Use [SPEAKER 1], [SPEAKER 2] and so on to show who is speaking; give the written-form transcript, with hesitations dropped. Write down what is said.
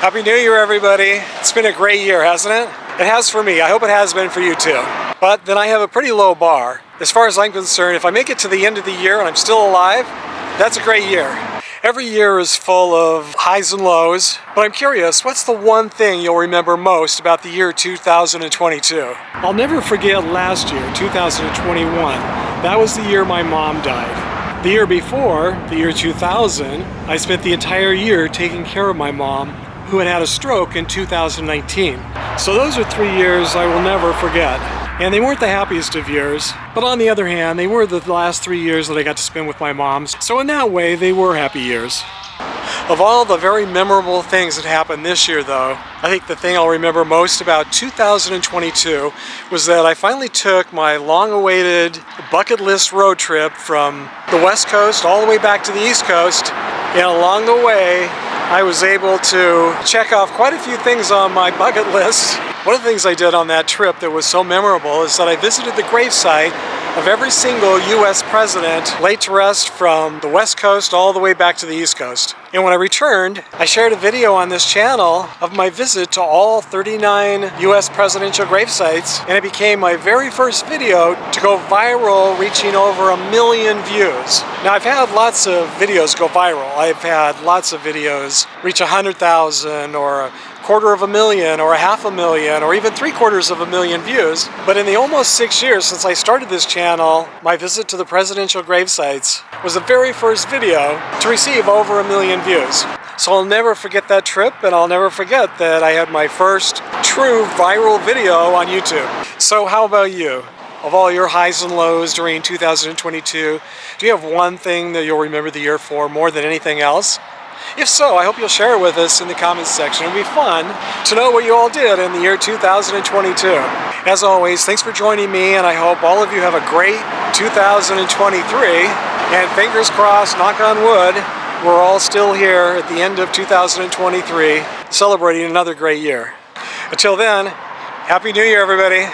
[SPEAKER 1] Happy New Year, everybody. It's been a great year, hasn't it? It has for me. I hope it has been for you too. But then I have a pretty low bar. As far as I'm concerned, if I make it to the end of the year and I'm still alive, that's a great year. Every year is full of highs and lows, but I'm curious, what's the one thing you'll remember most about the year 2022? I'll never forget last year, 2021. That was the year my mom died. The year before, the year 2000, I spent the entire year taking care of my mom, who had had a stroke in 2019. So those are 3 years I will never forget. And they weren't the happiest of years, but on the other hand, they were the last 3 years that I got to spend with my mom. So in that way, they were happy years. Of all the very memorable things that happened this year though, I think the thing I'll remember most about 2022 was that I finally took my long-awaited bucket list road trip from the West Coast all the way back to the East Coast, and along the way, I was able to check off quite a few things on my bucket list. One of the things I did on that trip that was so memorable is that I visited the gravesite of every single US president laid to rest from the West Coast all the way back to the East Coast. And when I returned, I shared a video on this channel of my visit to all 39 US presidential gravesites, and it became my very first video to go viral, reaching over 1 million views. Now, I've had lots of videos go viral. I've had lots of videos reach 100,000 or 250,000 or 500,000 or even 750,000 views. But in the almost 6 years since I started this channel, my visit to the presidential gravesites was the very first video to receive over 1 million views. So I'll never forget that trip, and I'll never forget that I had my first true viral video on YouTube. So how about you? Of all your highs and lows during 2022, do you have one thing that you'll remember the year for more than anything else? If so, I hope you'll share it with us in the comments section. It'll be fun to know what you all did in the year 2022. As always, thanks for joining me, and I hope all of you have a great 2023. And fingers crossed, knock on wood, we're all still here at the end of 2023, celebrating another great year. Until then, Happy New Year, everybody.